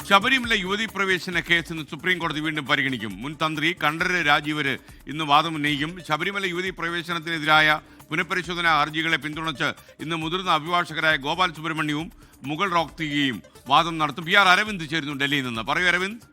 ശബരിമല യുവതീ പ്രവേശന കേസ് ഇന്ന് സുപ്രീം കോടതി വീണ്ടും പരിഗണിക്കും. മുൻ തന്ത്രി കണ്ഠരര് രാജീവര് ഇന്ന് വാദമുന്നയിക്കും. ശബരിമല യുവതീ പ്രവേശനത്തിനെതിരായ പുനഃപരിശോധനാ ഹർജികളെ പിന്തുണച്ച് ഇന്ന് മുതിർന്ന അഭിഭാഷകരായ ഗോപാൽ സുബ്രഹ്മണ്യവും മുഗൾ റോഹ്തഗിയും വാദം നടത്തും. PR അരവിന്ദ് ചേരുന്നു ഡൽഹിയിൽ നിന്ന്. പറയൂ അരവിന്ദ്.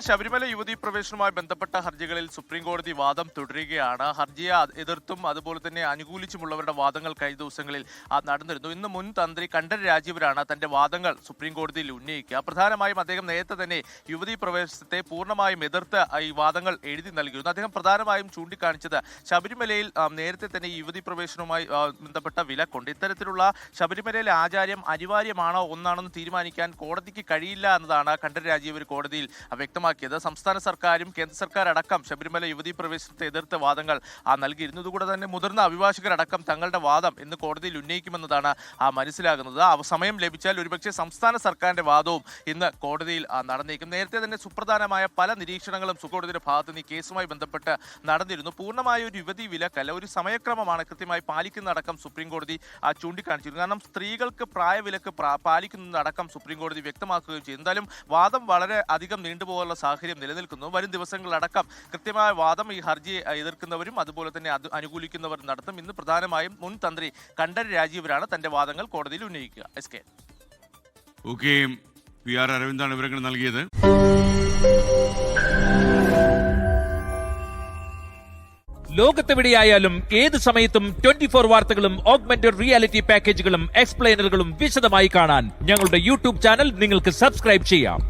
ശബരിമല യുവതീ പ്രവേശനവുമായി ബന്ധപ്പെട്ട ഹർജികളിൽ സുപ്രീം കോടതി വാദം തുടരുകയാണ്. ഹർജിയെ എതിർത്തും അതുപോലെ തന്നെ അനുകൂലിച്ചുമുള്ളവരുടെ വാദങ്ങൾ കഴിഞ്ഞ ദിവസങ്ങളിൽ നടന്നിരുന്നു. ഇന്ന് മുൻ തന്ത്രി കണ്ഠരര് രാജീവരാണ് തന്റെ വാദങ്ങൾ സുപ്രീം കോടതിയിൽ ഉന്നയിക്കുക. പ്രധാനമായും അദ്ദേഹം നേരത്തെ തന്നെ യുവതീ പ്രവേശനത്തെ പൂർണ്ണമായും എതിർത്ത് ഈ വാദങ്ങൾ എഴുതി നൽകിയിരുന്നു. അദ്ദേഹം പ്രധാനമായും ചൂണ്ടിക്കാണിച്ചത് ശബരിമലയിൽ നേരത്തെ തന്നെ ഈ യുവതീ പ്രവേശനവുമായി ബന്ധപ്പെട്ട വിലക്കുണ്ട്. ഇത്തരത്തിലുള്ള ശബരിമലയിലെ ആചാര്യം അനിവാര്യമാണോ ഒന്നാണെന്ന് തീരുമാനിക്കാൻ കോടതിക്ക് കഴിയില്ല എന്നതാണ് കണ്ഠരര് രാജീവർ കോടതിയിൽ വ്യക്തമാക്കിയത്. സംസ്ഥാന സർക്കാരും കേന്ദ്ര സർക്കാർ അടക്കം ശബരിമല യുവതീ പ്രവേശനത്തെ എതിർത്ത് വാദങ്ങൾ നൽകിയിരുന്നു. ഇതുകൂടെ തന്നെ മുതിർന്ന അഭിഭാഷകരടക്കം തങ്ങളുടെ വാദം ഇന്ന് കോടതിയിൽ ഉന്നയിക്കുമെന്നതാണ് മനസ്സിലാകുന്നത്. സമയം ലഭിച്ചാൽ ഒരുപക്ഷെ സംസ്ഥാന സർക്കാരിന്റെ വാദവും ഇന്ന് കോടതിയിൽ നടന്നേക്കും. നേരത്തെ തന്നെ സുപ്രധാനമായ പല നിരീക്ഷണങ്ങളും സുപ്രീംകോടതിയുടെ ഭാഗത്ത് നിന്ന് ഈ കേസുമായി ബന്ധപ്പെട്ട് നടന്നിരുന്നു. പൂർണ്ണമായ ഒരു യുവതീ വിലക്കല്ല, ഒരു സമയക്രമമാണ് കൃത്യമായി പാലിക്കുന്നതടക്കം സുപ്രീം കോടതി ചൂണ്ടിക്കാണിച്ചിരുന്നു. കാരണം സ്ത്രീകൾക്ക് പ്രായവിലക്ക് പാലിക്കുന്നതടക്കം സുപ്രീം കോടതി വ്യക്തമാക്കുകയും ചെയ്തു. എന്തായാലും വാദം വളരെ അധികം നീണ്ടുപോകാനുള്ള സാഹചര്യം നിലനിൽക്കുന്നു. വരും ദിവസങ്ങളിലടക്കം കൃത്യമായ വാദം ഈ ഹർജിയെ എതിർക്കുന്നവരും അതുപോലെ തന്നെ അനുകൂലിക്കുന്നവർ നടത്തും. ഇന്ന് പ്രധാനമായും മുൻ തന്ത്രി കണ്ഠരര് രാജീവരാണ് തന്റെ വാദങ്ങൾ കോടതിയിൽ ഉന്നയിക്കുക. PR അരവിന്ദാണ് വിവരങ്ങൾ നൽകിയത്. ലോകത്തെവിടെയായാലും ഏത് സമയത്തും 24 വാർത്തകളും ഓഗ്മെന്റഡ് റിയാലിറ്റി പാക്കേജുകളും എക്സ്പ്ലെയിനറുകളും വിശദമായി കാണാൻ ഞങ്ങളുടെ YouTube ചാനൽ നിങ്ങൾക്ക് സബ്സ്ക്രൈബ് ചെയ്യാം.